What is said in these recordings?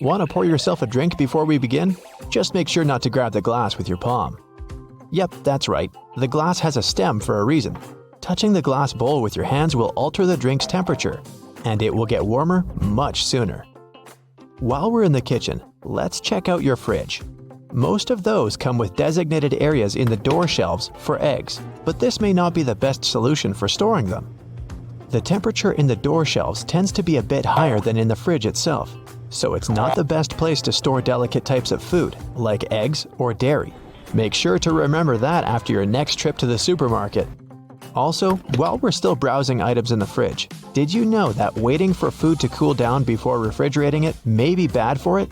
Want to pour yourself a drink before we begin? Just make sure not to grab the glass with your palm. Yep, that's right. The glass has a stem for a reason. Touching the glass bowl with your hands will alter the drink's temperature, and it will get warmer much sooner. While we're in the kitchen, let's check out your fridge. Most of those come with designated areas in the door shelves for eggs, but this may not be the best solution for storing them. The temperature in the door shelves tends to be a bit higher than in the fridge itself, so it's not the best place to store delicate types of food, like eggs or dairy. Make sure to remember that after your next trip to the supermarket. Also, while we're still browsing items in the fridge, did you know that waiting for food to cool down before refrigerating it may be bad for it?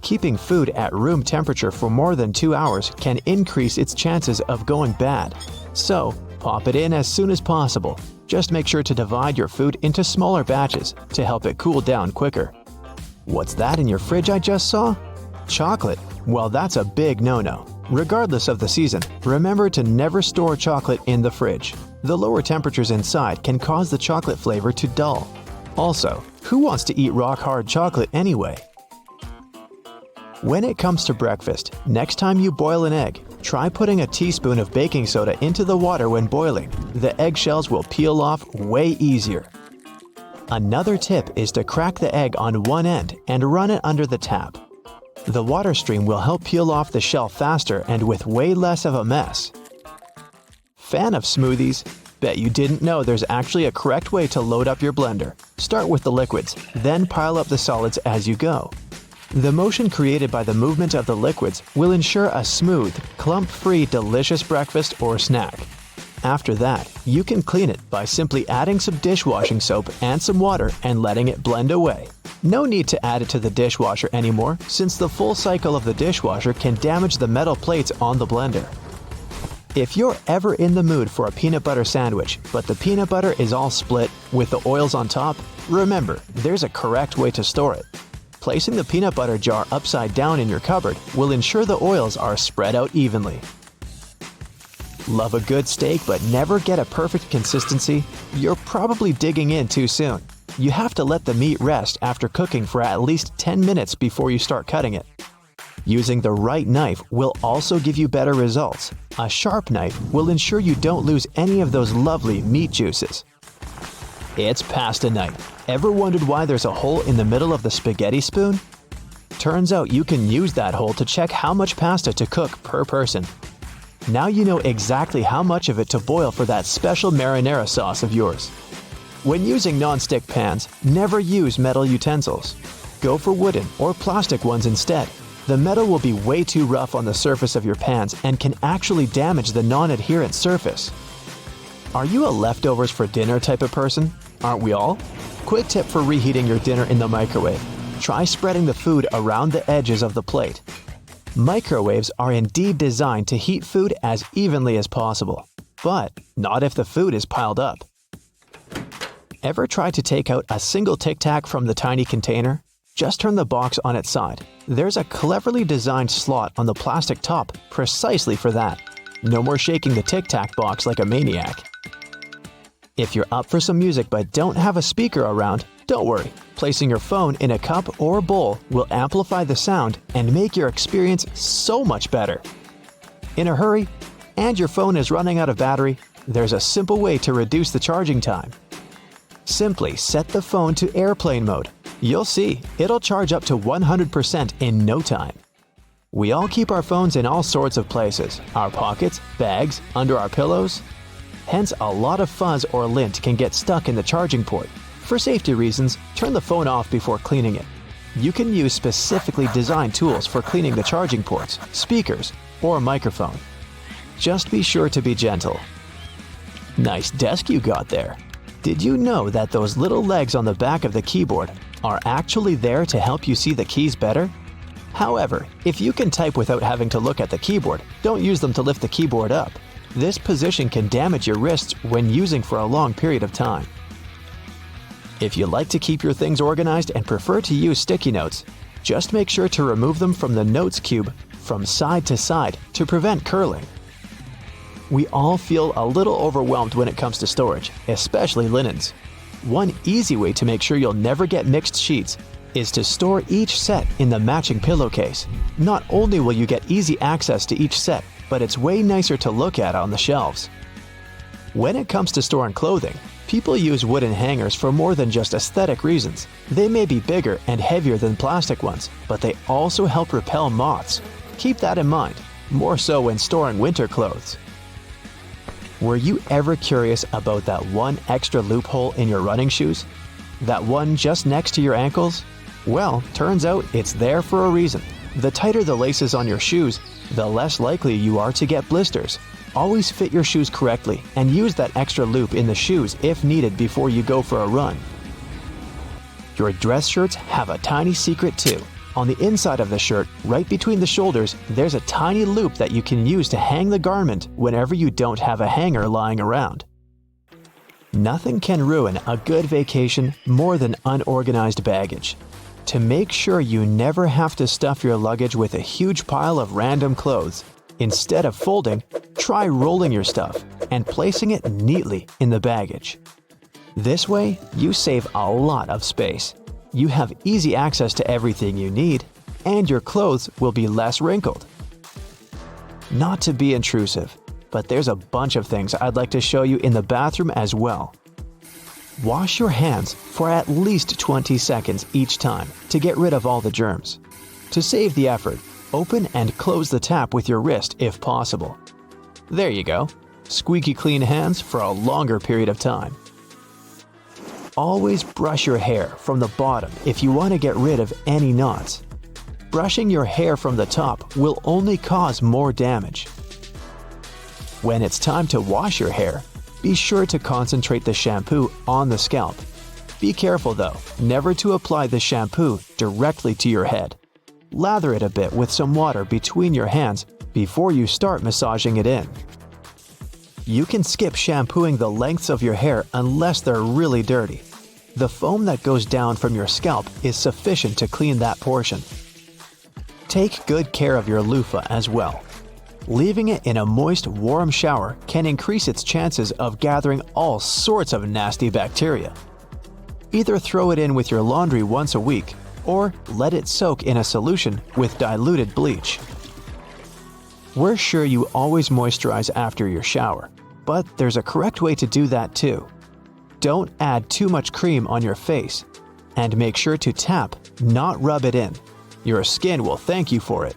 Keeping food at room temperature for more than 2 hours can increase its chances of going bad. So, pop it in as soon as possible. Just make sure to divide your food into smaller batches to help it cool down quicker. What's that in your fridge I just saw? Chocolate? Well, that's a big no-no. Regardless of the season, remember to never store chocolate in the fridge. The lower temperatures inside can cause the chocolate flavor to dull. Also, who wants to eat rock-hard chocolate anyway? When it comes to breakfast, next time you boil an egg, try putting a teaspoon of baking soda into the water when boiling. The eggshells will peel off way easier. Another tip is to crack the egg on one end and run it under the tap. The water stream will help peel off the shell faster and with way less of a mess. Fan of smoothies? Bet you didn't know there's actually a correct way to load up your blender. Start with the liquids, then pile up the solids as you go. The motion created by the movement of the liquids will ensure a smooth, clump-free, delicious breakfast or snack. After that, you can clean it by simply adding some dishwashing soap and some water and letting it blend away. No need to add it to the dishwasher anymore, since the full cycle of the dishwasher can damage the metal plates on the blender. If you're ever in the mood for a peanut butter sandwich, but the peanut butter is all split with the oils on top, remember, there's a correct way to store it. Placing the peanut butter jar upside down in your cupboard will ensure the oils are spread out evenly. Love a good steak but never get a perfect consistency? You're probably digging in too soon. You have to let the meat rest after cooking for at least 10 minutes before you start cutting it. Using the right knife will also give you better results. A sharp knife will ensure you don't lose any of those lovely meat juices. It's pasta night. Ever wondered why there's a hole in the middle of the spaghetti spoon? Turns out you can use that hole to check how much pasta to cook per person. Now you know exactly how much of it to boil for that special marinara sauce of yours. When using non-stick pans, never use metal utensils. Go for wooden or plastic ones instead. The metal will be way too rough on the surface of your pans and can actually damage the non-adherent surface. Are you a leftovers for dinner type of person? Aren't we all? Quick tip for reheating your dinner in the microwave. Try spreading the food around the edges of the plate. Microwaves are indeed designed to heat food as evenly as possible, but not if the food is piled up. Ever try to take out a single Tic Tac from the tiny container? Just turn the box on its side. There's a cleverly designed slot on the plastic top precisely for that. No more shaking the Tic Tac box like a maniac. If you're up for some music but don't have a speaker around, don't worry. Placing your phone in a cup or bowl will amplify the sound and make your experience so much better. In a hurry, and your phone is running out of battery, there's a simple way to reduce the charging time. Simply set the phone to airplane mode. You'll see, it'll charge up to 100% in no time. We all keep our phones in all sorts of places, our pockets, bags, under our pillows. Hence, a lot of fuzz or lint can get stuck in the charging port. For safety reasons, turn the phone off before cleaning it. You can use specifically designed tools for cleaning the charging ports, speakers, or a microphone. Just be sure to be gentle. Nice desk you got there. Did you know that those little legs on the back of the keyboard are actually there to help you see the keys better? However, if you can type without having to look at the keyboard, don't use them to lift the keyboard up. This position can damage your wrists when using for a long period of time. If you like to keep your things organized and prefer to use sticky notes, just make sure to remove them from the notes cube from side to side to prevent curling. We all feel a little overwhelmed when it comes to storage, especially linens. One easy way to make sure you'll never get mixed sheets is to store each set in the matching pillowcase. Not only will you get easy access to each set, but it's way nicer to look at on the shelves. When it comes to storing clothing, people use wooden hangers for more than just aesthetic reasons. They may be bigger and heavier than plastic ones, but they also help repel moths. Keep that in mind, more so when storing winter clothes. Were you ever curious about that one extra loophole in your running shoes? That one just next to your ankles? Well, turns out it's there for a reason. The tighter the laces on your shoes, the less likely you are to get blisters. Always fit your shoes correctly and use that extra loop in the shoes if needed before you go for a run. Your dress shirts have a tiny secret too. On the inside of the shirt, right between the shoulders, there's a tiny loop that you can use to hang the garment whenever you don't have a hanger lying around. Nothing can ruin a good vacation more than unorganized baggage. To make sure you never have to stuff your luggage with a huge pile of random clothes, instead of folding, try rolling your stuff and placing it neatly in the baggage. This way, you save a lot of space. You have easy access to everything you need, and your clothes will be less wrinkled. Not to be intrusive, but there's a bunch of things I'd like to show you in the bathroom as well. Wash your hands for at least 20 seconds each time to get rid of all the germs. To save the effort, open and close the tap with your wrist if possible. There you go. Squeaky clean hands for a longer period of time. Always brush your hair from the bottom if you want to get rid of any knots. Brushing your hair from the top will only cause more damage. When it's time to wash your hair, be sure to concentrate the shampoo on the scalp. Be careful though, never to apply the shampoo directly to your head. Lather it a bit with some water between your hands before you start massaging it in. You can skip shampooing the lengths of your hair unless they're really dirty. The foam that goes down from your scalp is sufficient to clean that portion. Take good care of your loofah as well. Leaving it in a moist, warm shower can increase its chances of gathering all sorts of nasty bacteria. Either throw it in with your laundry once a week, or let it soak in a solution with diluted bleach. We're sure you always moisturize after your shower, but there's a correct way to do that too. Don't add too much cream on your face, and make sure to tap, not rub it in. Your skin will thank you for it.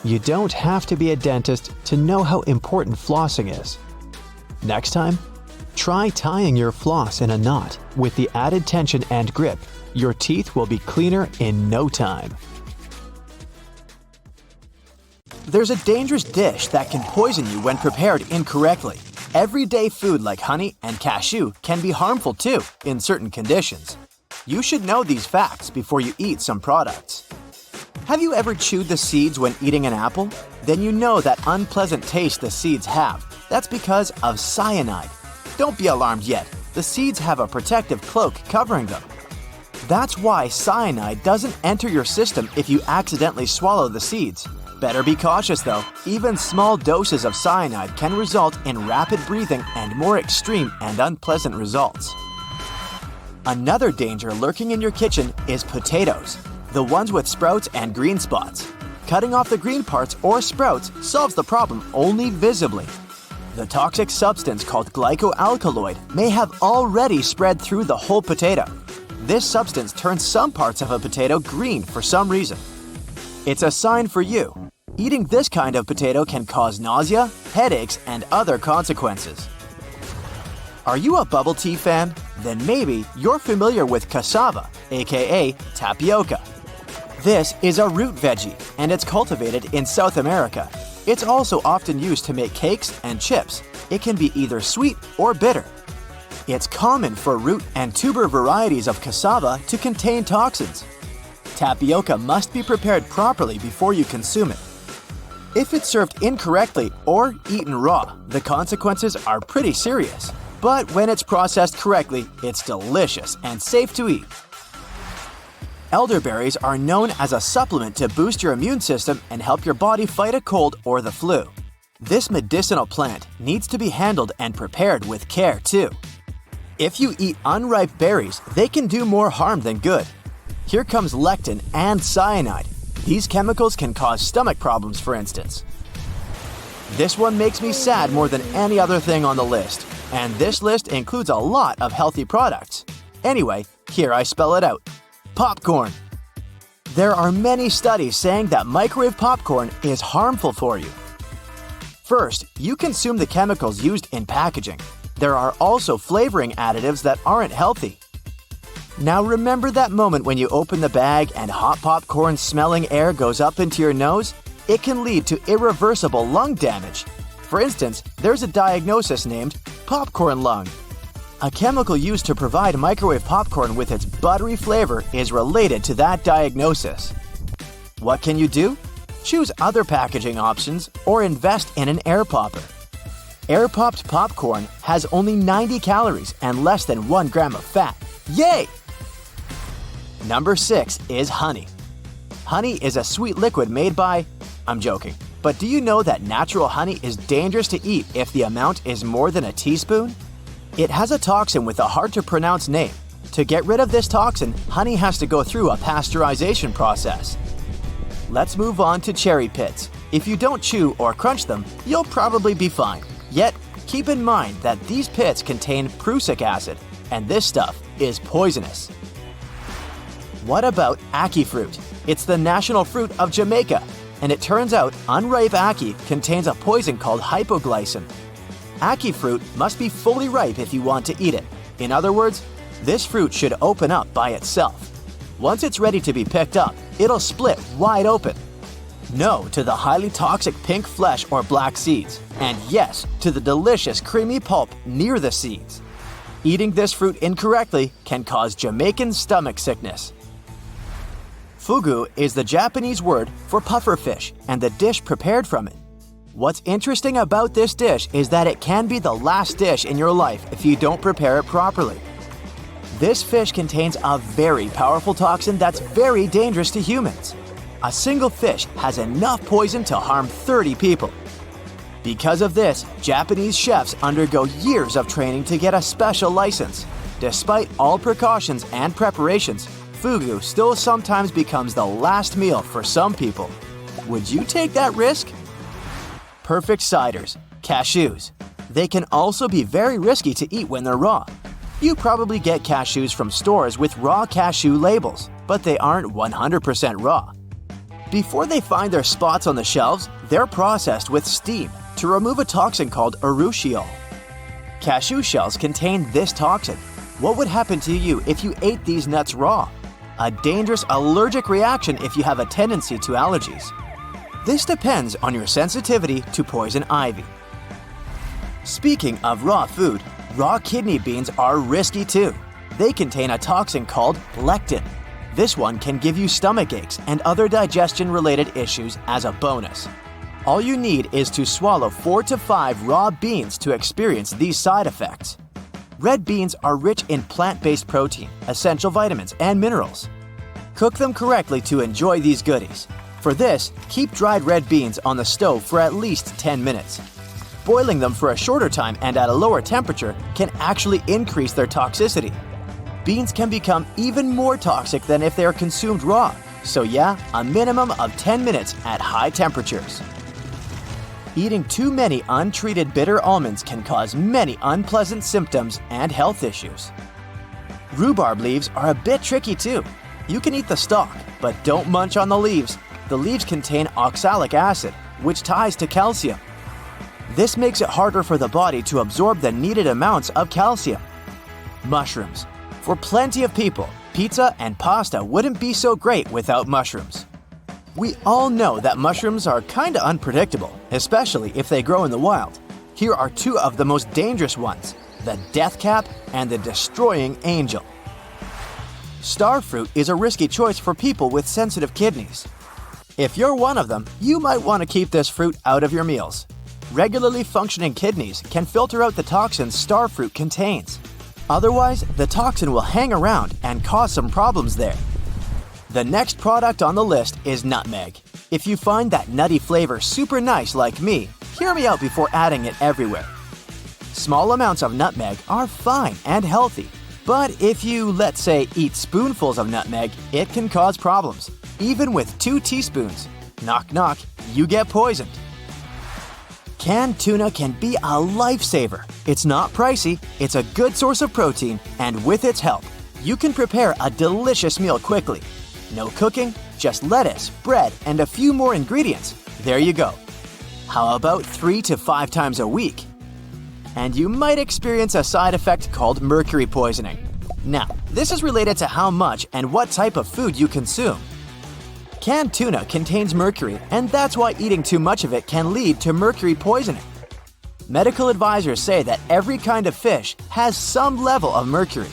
You don't have to be a dentist to know how important flossing is. Next time, try tying your floss in a knot. With the added tension and grip, your teeth will be cleaner in no time. There's a dangerous dish that can poison you when prepared incorrectly. Everyday food like honey and cashew can be harmful too in certain conditions. You should know these facts before you eat some products. Have you ever chewed the seeds when eating an apple? Then you know that unpleasant taste the seeds have. That's because of cyanide. Don't be alarmed yet. The seeds have a protective cloak covering them. That's why cyanide doesn't enter your system if you accidentally swallow the seeds. Better be cautious though. Even small doses of cyanide can result in rapid breathing and more extreme and unpleasant results. Another danger lurking in your kitchen is potatoes, the ones with sprouts and green spots. Cutting off the green parts or sprouts solves the problem only visibly. The toxic substance called glycoalkaloid may have already spread through the whole potato. This substance turns some parts of a potato green for some reason. It's a sign for you. Eating this kind of potato can cause nausea, headaches, and other consequences. Are you a bubble tea fan? Then maybe you're familiar with cassava, aka tapioca. This is a root veggie, and it's cultivated in South America. It's also often used to make cakes and chips. It can be either sweet or bitter. It's common for root and tuber varieties of cassava to contain toxins. Tapioca must be prepared properly before you consume it. If it's served incorrectly or eaten raw, the consequences are pretty serious. But when it's processed correctly, it's delicious and safe to eat. Elderberries are known as a supplement to boost your immune system and help your body fight a cold or the flu. This medicinal plant needs to be handled and prepared with care too. If you eat unripe berries, they can do more harm than good. Here comes lectin and cyanide. These chemicals can cause stomach problems, for instance. This one makes me sad more than any other thing on the list, and this list includes a lot of healthy products. Anyway, here I spell it out. Popcorn. There are many studies saying that microwave popcorn is harmful for you. First, you consume the chemicals used in packaging. There are also flavoring additives that aren't healthy. Now remember that moment when you open the bag and hot popcorn smelling air goes up into your nose? It can lead to irreversible lung damage. For instance, there's a diagnosis named popcorn lung. A chemical used to provide microwave popcorn with its buttery flavor is related to that diagnosis. What can you do? Choose other packaging options or invest in an air popper. Air-popped popcorn has only 90 calories and less than 1 gram of fat. Yay! Number 6 is honey. Honey is a sweet liquid made by… I'm joking. But do you know that natural honey is dangerous to eat if the amount is more than a teaspoon? It has a toxin with a hard-to-pronounce name. To get rid of this toxin, honey has to go through a pasteurization process. Let's move on to cherry pits. If you don't chew or crunch them, you'll probably be fine. Yet, keep in mind that these pits contain prussic acid, and this stuff is poisonous. What about ackee fruit? It's the national fruit of Jamaica, and it turns out unripe ackee contains a poison called hypoglycin. Ackee fruit must be fully ripe if you want to eat it. In other words, this fruit should open up by itself. Once it's ready to be picked up, it'll split wide open. No to the highly toxic pink flesh or black seeds, and yes to the delicious creamy pulp near the seeds. Eating this fruit incorrectly can cause Jamaican stomach sickness. Fugu is the Japanese word for pufferfish and the dish prepared from it. What's interesting about this dish is that it can be the last dish in your life if you don't prepare it properly. This fish contains a very powerful toxin that's very dangerous to humans. A single fish has enough poison to harm 30 people. Because of this, Japanese chefs undergo years of training to get a special license. Despite all precautions and preparations, fugu still sometimes becomes the last meal for some people. Would you take that risk? Perfect ciders, cashews. They can also be very risky to eat when they're raw. You probably get cashews from stores with raw cashew labels, but they aren't 100% raw. Before they find their spots on the shelves, they're processed with steam to remove a toxin called urushiol. Cashew shells contain this toxin. What would happen to you if you ate these nuts raw? A dangerous allergic reaction if you have a tendency to allergies. This depends on your sensitivity to poison ivy. Speaking of raw food, raw kidney beans are risky too. They contain a toxin called lectin. This one can give you stomach aches and other digestion-related issues as a bonus. All you need is to swallow 4 to 5 raw beans to experience these side effects. Red beans are rich in plant-based protein, essential vitamins, and minerals. Cook them correctly to enjoy these goodies. For this, keep dried red beans on the stove for at least 10 minutes. Boiling them for a shorter time and at a lower temperature can actually increase their toxicity. Beans can become even more toxic than if they are consumed raw, so yeah, a minimum of 10 minutes at high temperatures. Eating too many untreated bitter almonds can cause many unpleasant symptoms and health issues. Rhubarb leaves are a bit tricky too. You can eat the stalk, but don't munch on the leaves. The leaves contain oxalic acid, which ties to calcium. This makes it harder for the body to absorb the needed amounts of calcium. Mushrooms. For plenty of people, pizza and pasta wouldn't be so great without mushrooms. We all know that mushrooms are kinda unpredictable, especially if they grow in the wild. Here are 2 of the most dangerous ones, the death cap and the destroying angel. Starfruit is a risky choice for people with sensitive kidneys. If you're one of them, you might want to keep this fruit out of your meals. Regularly functioning kidneys can filter out the toxins starfruit contains. Otherwise, the toxin will hang around and cause some problems there. The next product on the list is nutmeg. If you find that nutty flavor super nice like me, hear me out before adding it everywhere. Small amounts of nutmeg are fine and healthy. But if you, let's say, eat spoonfuls of nutmeg, it can cause problems. Even with 2 teaspoons. Knock knock, you get poisoned. Canned tuna can be a lifesaver. It's not pricey, it's a good source of protein, and with its help, you can prepare a delicious meal quickly. No cooking, just lettuce, bread, and a few more ingredients. There you go. How about 3 to 5 times a week? And you might experience a side effect called mercury poisoning. Now, this is related to how much and what type of food you consume. Canned tuna contains mercury, and that's why eating too much of it can lead to mercury poisoning. Medical advisors say that every kind of fish has some level of mercury.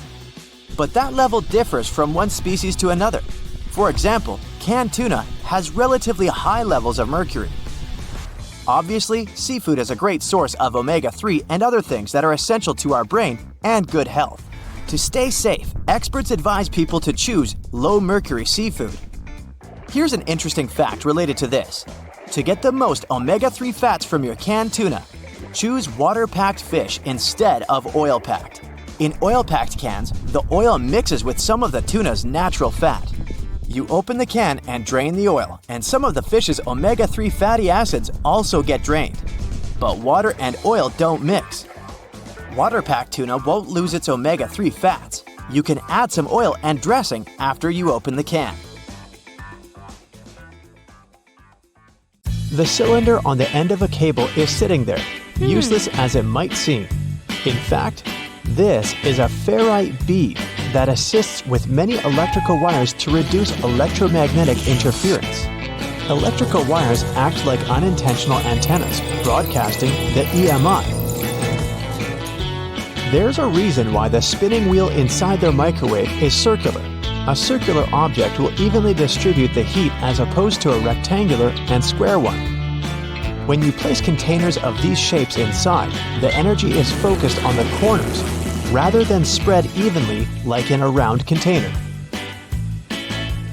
But that level differs from one species to another. For example, canned tuna has relatively high levels of mercury. Obviously, seafood is a great source of omega-3 and other things that are essential to our brain and good health. To stay safe, experts advise people to choose low-mercury seafood. Here's an interesting fact related to this. To get the most omega-3 fats from your canned tuna, choose water-packed fish instead of oil-packed. In oil-packed cans, the oil mixes with some of the tuna's natural fat. You open the can and drain the oil, and some of the fish's omega-3 fatty acids also get drained. But water and oil don't mix. Water-packed tuna won't lose its omega-3 fats. You can add some oil and dressing after you open the can. The cylinder on the end of a cable is sitting there, useless as it might seem. In fact, this is a ferrite bead that assists with many electrical wires to reduce electromagnetic interference. Electrical wires act like unintentional antennas, broadcasting the EMI. There's a reason why the spinning wheel inside their microwave is circular. A circular object will evenly distribute the heat as opposed to a rectangular and square one. When you place containers of these shapes inside, the energy is focused on the corners, rather than spread evenly like in a round container.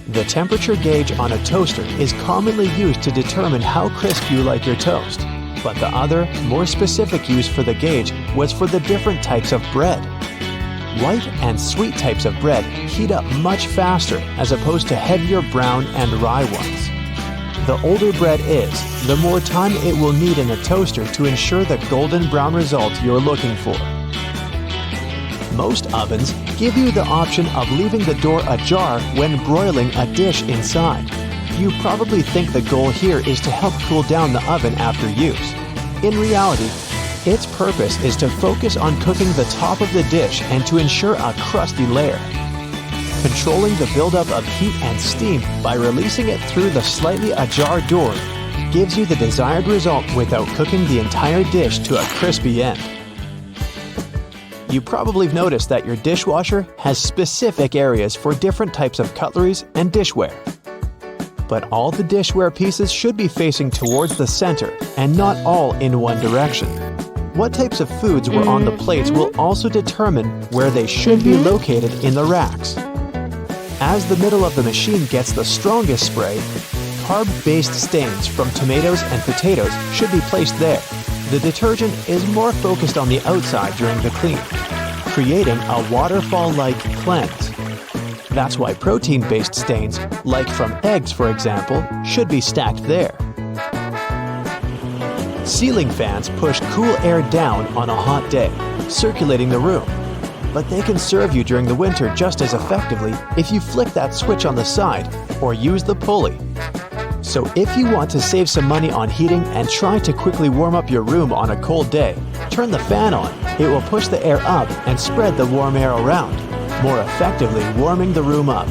The temperature gauge on a toaster is commonly used to determine how crisp you like your toast, but the other, more specific use for the gauge was for the different types of bread. White and sweet types of bread heat up much faster as opposed to heavier brown and rye ones. The older bread is, the more time it will need in a toaster to ensure the golden brown result you're looking for. Most ovens give you the option of leaving the door ajar when broiling a dish inside. You probably think the goal here is to help cool down the oven after use. In reality, its purpose is to focus on cooking the top of the dish and to ensure a crusty layer. Controlling the buildup of heat and steam by releasing it through the slightly ajar door gives you the desired result without cooking the entire dish to a crispy end. You probably have noticed that your dishwasher has specific areas for different types of cutleries and dishware. But all the dishware pieces should be facing towards the center and not all in one direction. What types of foods were on the plates will also determine where they should be located in the racks. As the middle of the machine gets the strongest spray, carb-based stains from tomatoes and potatoes should be placed there. The detergent is more focused on the outside during the clean, creating a waterfall-like cleanse. That's why protein-based stains, like from eggs for example, should be stacked there. Ceiling fans push cool air down on a hot day, circulating the room. But they can serve you during the winter just as effectively if you flick that switch on the side or use the pulley. So if you want to save some money on heating and try to quickly warm up your room on a cold day, turn the fan on. It will push the air up and spread the warm air around, more effectively warming the room up.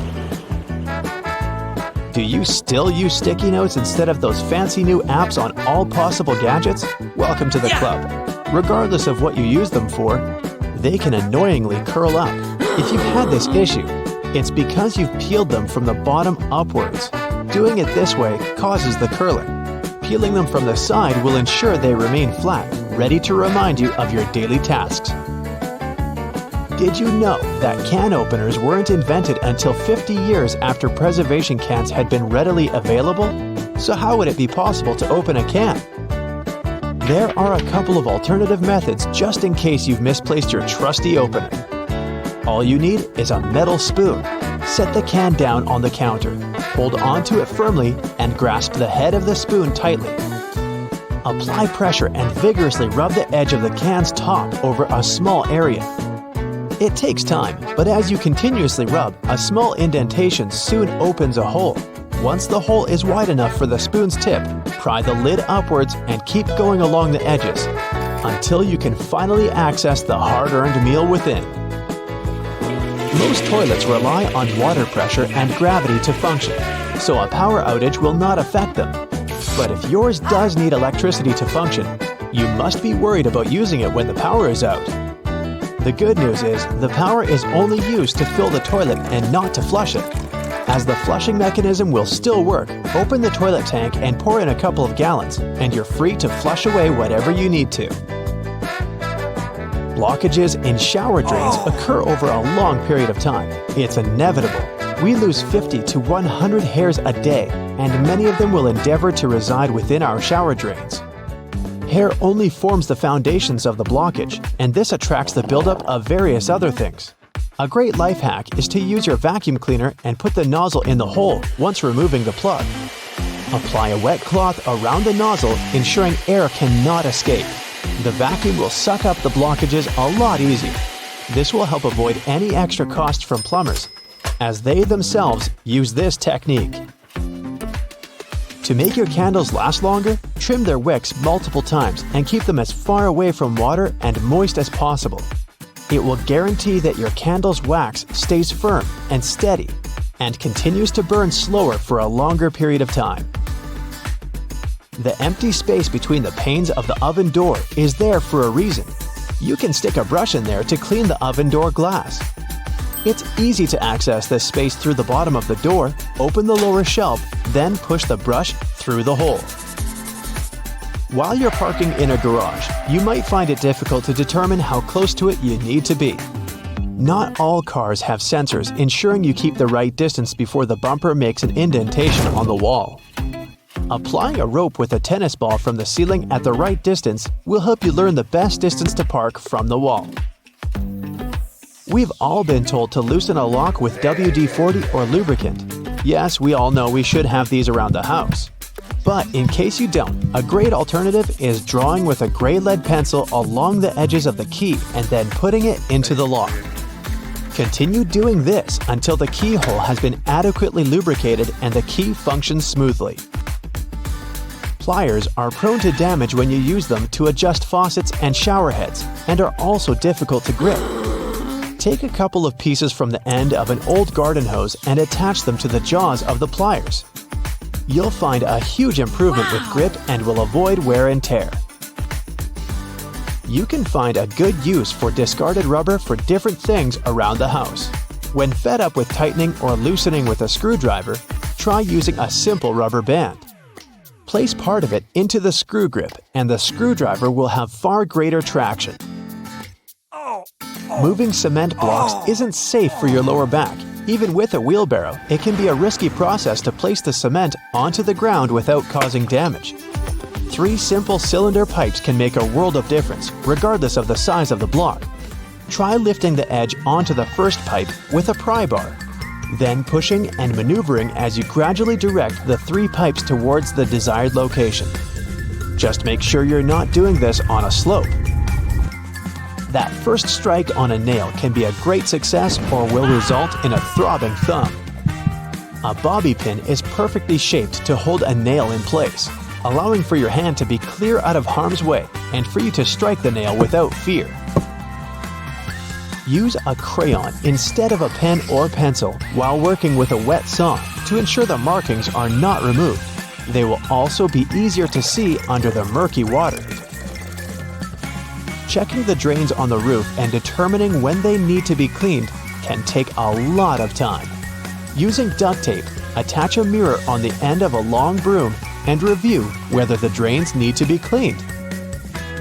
Do you still use sticky notes instead of those fancy new apps on all possible gadgets? Welcome to the club. Regardless of what you use them for, they can annoyingly curl up. If you've had this issue, it's because you've peeled them from the bottom upwards. Doing it this way causes the curling. Peeling them from the side will ensure they remain flat, ready to remind you of your daily tasks. Did you know that can openers weren't invented until 50 years after preservation cans had been readily available? So how would it be possible to open a can? There are a couple of alternative methods just in case you've misplaced your trusty opener. All you need is a metal spoon. Set the can down on the counter, hold onto it firmly, and grasp the head of the spoon tightly. Apply pressure and vigorously rub the edge of the can's top over a small area. It takes time, but as you continuously rub, a small indentation soon opens a hole. Once the hole is wide enough for the spoon's tip, pry the lid upwards and keep going along the edges until you can finally access the hard-earned meal within. Most toilets rely on water pressure and gravity to function, so a power outage will not affect them. But if yours does need electricity to function, you must be worried about using it when the power is out. The good news is the power is only used to fill the toilet and not to flush it. As the flushing mechanism will still work, open the toilet tank and pour in a couple of gallons, and you're free to flush away whatever you need to. Blockages in shower drains occur over a long period of time. It's inevitable. We lose 50 to 100 hairs a day, and many of them will endeavor to reside within our shower drains. Hair only forms the foundations of the blockage, and this attracts the buildup of various other things. A great life hack is to use your vacuum cleaner and put the nozzle in the hole once removing the plug. Apply a wet cloth around the nozzle, ensuring air cannot escape. The vacuum will suck up the blockages a lot easier. This will help avoid any extra costs from plumbers, as they themselves use this technique. To make your candles last longer, trim their wicks multiple times and keep them as far away from water and moist as possible. It will guarantee that your candle's wax stays firm and steady and continues to burn slower for a longer period of time. The empty space between the panes of the oven door is there for a reason. You can stick a brush in there to clean the oven door glass. It's easy to access this space through the bottom of the door, open the lower shelf, then push the brush through the hole. While you're parking in a garage, you might find it difficult to determine how close to it you need to be. Not all cars have sensors ensuring you keep the right distance before the bumper makes an indentation on the wall. Applying a rope with a tennis ball from the ceiling at the right distance will help you learn the best distance to park from the wall. We've all been told to loosen a lock with WD-40 or lubricant. Yes, we all know we should have these around the house. But in case you don't, a great alternative is drawing with a gray lead pencil along the edges of the key and then putting it into the lock. Continue doing this until the keyhole has been adequately lubricated and the key functions smoothly. Pliers are prone to damage when you use them to adjust faucets and shower heads and are also difficult to grip. Take a couple of pieces from the end of an old garden hose and attach them to the jaws of the pliers. You'll find a huge improvement with grip and will avoid wear and tear. You can find a good use for discarded rubber for different things around the house. When fed up with tightening or loosening with a screwdriver, try using a simple rubber band. Place part of it into the screw grip and the screwdriver will have far greater traction. Moving cement blocks isn't safe for your lower back. Even with a wheelbarrow, it can be a risky process to place the cement onto the ground without causing damage. 3 simple cylinder pipes can make a world of difference, regardless of the size of the block. Try lifting the edge onto the first pipe with a pry bar, then pushing and maneuvering as you gradually direct the 3 pipes towards the desired location. Just make sure you're not doing this on a slope. That first strike on a nail can be a great success or will result in a throbbing thumb. A bobby pin is perfectly shaped to hold a nail in place, allowing for your hand to be clear out of harm's way and for you to strike the nail without fear. Use a crayon instead of a pen or pencil while working with a wet saw to ensure the markings are not removed. They will also be easier to see under the murky water. Checking the drains on the roof and determining when they need to be cleaned can take a lot of time. Using duct tape, attach a mirror on the end of a long broom and review whether the drains need to be cleaned.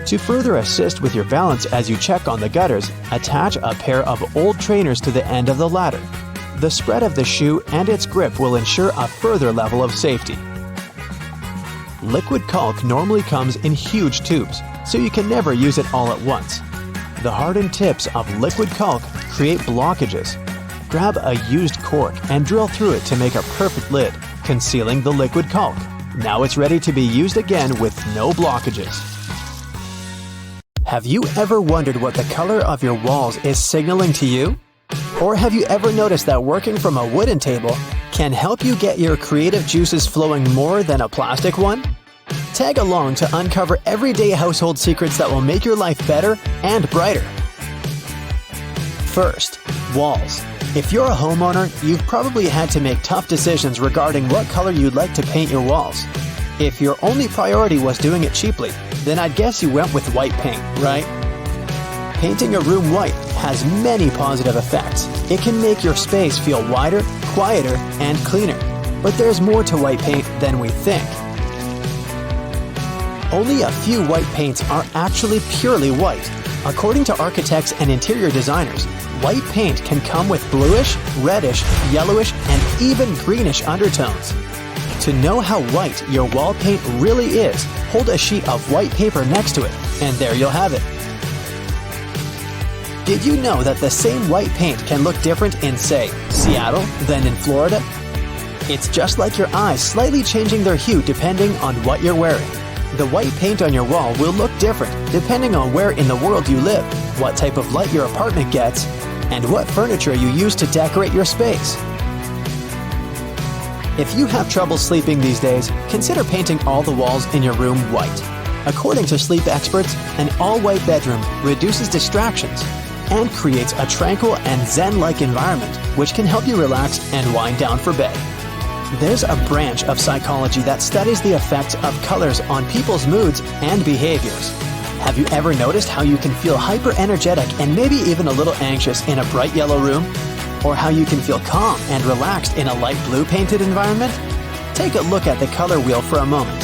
To further assist with your balance as you check on the gutters, attach a pair of old trainers to the end of the ladder. The spread of the shoe and its grip will ensure a further level of safety. Liquid caulk normally comes in huge tubes, so you can never use it all at once. The hardened tips of liquid caulk create blockages. Grab a used cork and drill through it to make a perfect lid, concealing the liquid caulk. Now it's ready to be used again with no blockages. Have you ever wondered what the color of your walls is signaling to you? Or have you ever noticed that working from a wooden table can help you get your creative juices flowing more than a plastic one? Tag along to uncover everyday household secrets that will make your life better and brighter. First, walls. If you're a homeowner, you've probably had to make tough decisions regarding what color you'd like to paint your walls. If your only priority was doing it cheaply, then I'd guess you went with white paint, right? Painting a room white has many positive effects. It can make your space feel wider, quieter, and cleaner. But there's more to white paint than we think. Only a few white paints are actually purely white. According to architects and interior designers, white paint can come with bluish, reddish, yellowish, and even greenish undertones. To know how white your wall paint really is, hold a sheet of white paper next to it, and there you'll have it. Did you know that the same white paint can look different in, say, Seattle than in Florida? It's just like your eyes slightly changing their hue depending on what you're wearing. The white paint on your wall will look different depending on where in the world you live, what type of light your apartment gets, and what furniture you use to decorate your space. If you have trouble sleeping these days, consider painting all the walls in your room white. According to sleep experts, an all-white bedroom reduces distractions and creates a tranquil and zen-like environment, which can help you relax and wind down for bed. There's a branch of psychology that studies the effects of colors on people's moods and behaviors. Have you ever noticed how you can feel hyper-energetic and maybe even a little anxious in a bright yellow room? Or how you can feel calm and relaxed in a light blue painted environment? Take a look at the color wheel for a moment.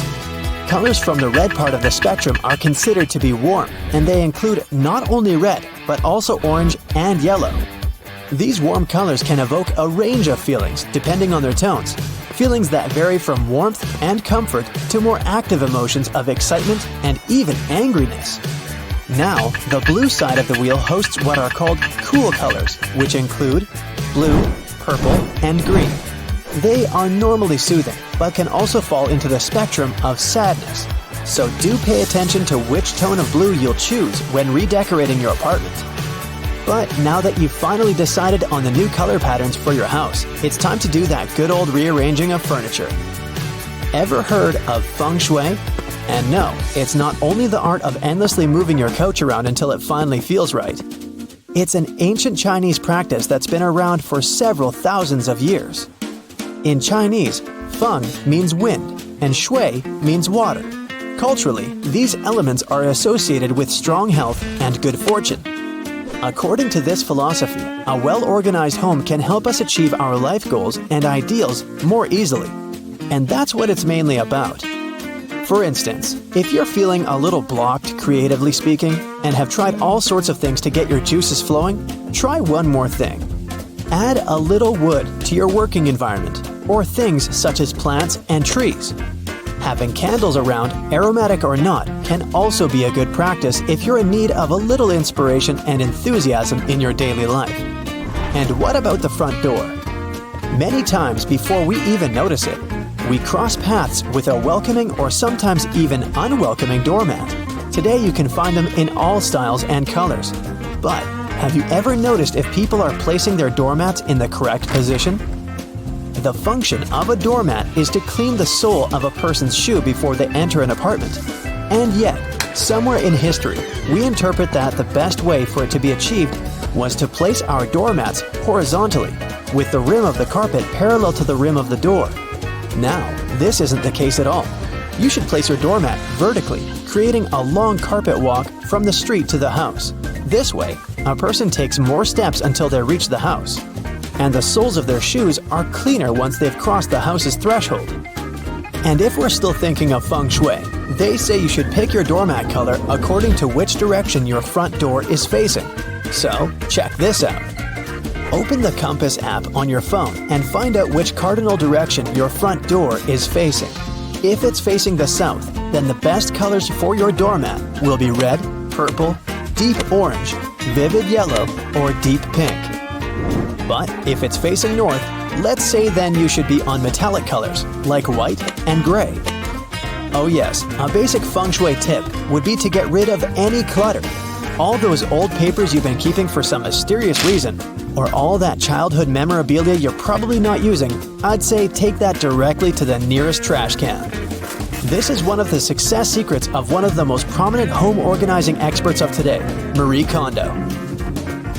Colors from the red part of the spectrum are considered to be warm, and they include not only red, but also orange and yellow. These warm colors can evoke a range of feelings depending on their tones, feelings that vary from warmth and comfort to more active emotions of excitement and even angriness. Now, the blue side of the wheel hosts what are called cool colors, which include blue, purple, and green. They are normally soothing, but can also fall into the spectrum of sadness. So do pay attention to which tone of blue you'll choose when redecorating your apartment. But now that you've finally decided on the new color patterns for your house, it's time to do that good old rearranging of furniture. Ever heard of Feng Shui? And no, it's not only the art of endlessly moving your couch around until it finally feels right. It's an ancient Chinese practice that's been around for several thousands of years. In Chinese, Feng means wind, and Shui means water. Culturally, these elements are associated with strong health and good fortune. According to this philosophy, a well-organized home can help us achieve our life goals and ideals more easily. And that's what it's mainly about. For instance, if you're feeling a little blocked, creatively speaking, and have tried all sorts of things to get your juices flowing, try one more thing. Add a little wood to your working environment, or things such as plants and trees. Having candles around, aromatic or not, can also be a good practice if you're in need of a little inspiration and enthusiasm in your daily life. And what about the front door? Many times before we even notice it, we cross paths with a welcoming or sometimes even unwelcoming doormat. Today you can find them in all styles and colors. But have you ever noticed if people are placing their doormats in the correct position? The function of a doormat is to clean the sole of a person's shoe before they enter an apartment. And yet, somewhere in history, we interpret that the best way for it to be achieved was to place our doormats horizontally, with the rim of the carpet parallel to the rim of the door. Now, this isn't the case at all. You should place your doormat vertically, creating a long carpet walk from the street to the house. This way, a person takes more steps until they reach the house, and the soles of their shoes are cleaner once they've crossed the house's threshold. And if we're still thinking of Feng Shui, they say you should pick your doormat color according to which direction your front door is facing. So, check this out. Open the Compass app on your phone and find out which cardinal direction your front door is facing. If it's facing the south, then the best colors for your doormat will be red, purple, deep orange, vivid yellow, or deep pink. But if it's facing north, let's say then you should be on metallic colors like white and gray. Oh yes, a basic feng shui tip would be to get rid of any clutter. All those old papers you've been keeping for some mysterious reason, or all that childhood memorabilia you're probably not using, I'd say take that directly to the nearest trash can. This is one of the success secrets of one of the most prominent home organizing experts of today, Marie Kondo.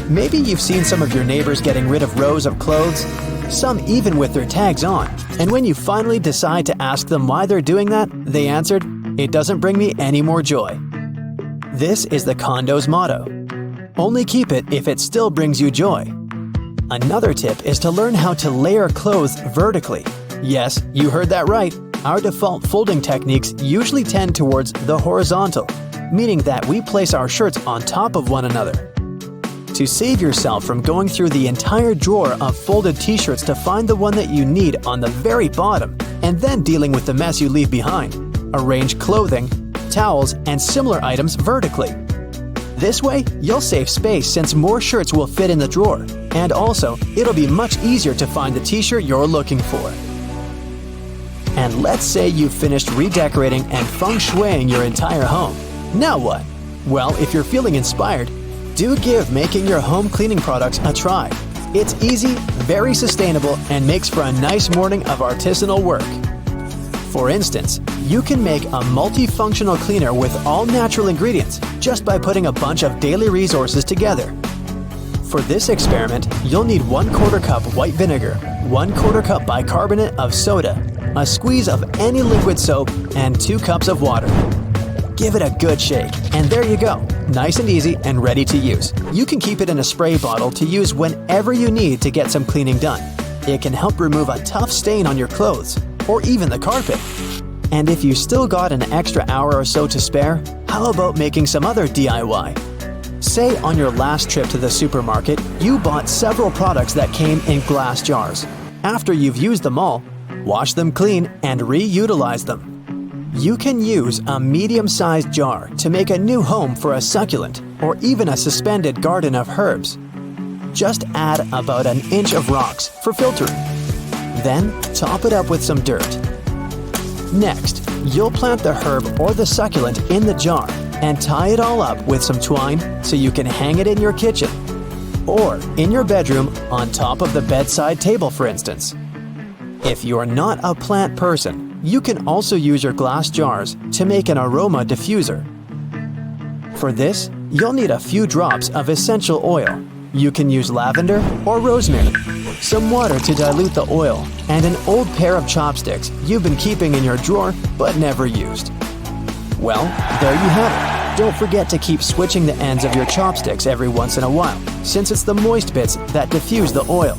Maybe you've seen some of your neighbors getting rid of rows of clothes, some even with their tags on, and when you finally decide to ask them why they're doing that, they answered, "It doesn't bring me any more joy." This is the Kondo's motto. Only keep it if it still brings you joy. Another tip is to learn how to layer clothes vertically. Yes, you heard that right. Our default folding techniques usually tend towards the horizontal, meaning that we place our shirts on top of one another. To save yourself from going through the entire drawer of folded t-shirts to find the one that you need on the very bottom, and then dealing with the mess you leave behind, arrange clothing, towels, and similar items vertically. This way, you'll save space since more shirts will fit in the drawer, and also, it'll be much easier to find the t-shirt you're looking for. And let's say you've finished redecorating and feng shuiing your entire home. Now what? Well, if you're feeling inspired, do give making your home cleaning products a try. It's easy, very sustainable, and makes for a nice morning of artisanal work. For instance, you can make a multifunctional cleaner with all natural ingredients just by putting a bunch of daily resources together. For this experiment, you'll need 1/4 cup white vinegar, 1/4 cup bicarbonate of soda, a squeeze of any liquid soap, and 2 cups of water. Give it a good shake, and there you go, nice and easy and ready to use. You can keep it in a spray bottle to use whenever you need to get some cleaning done. It can help remove a tough stain on your clothes, or even the carpet. And if you still got an extra hour or so to spare, how about making some other DIY? Say on your last trip to the supermarket, you bought several products that came in glass jars. After you've used them all, wash them clean and reutilize them. You can use a medium-sized jar to make a new home for a succulent or even a suspended garden of herbs. Just add about 1 inch of rocks for filtering. Then top it up with some dirt. Next, you'll plant the herb or the succulent in the jar and tie it all up with some twine so you can hang it in your kitchen or in your bedroom on top of the bedside table, for instance. If you're not a plant person, you can also use your glass jars to make an aroma diffuser. For this, you'll need a few drops of essential oil. You can use lavender or rosemary, some water to dilute the oil, and an old pair of chopsticks you've been keeping in your drawer but never used. Well, there you have it. Don't forget to keep switching the ends of your chopsticks every once in a while, since it's the moist bits that diffuse the oil.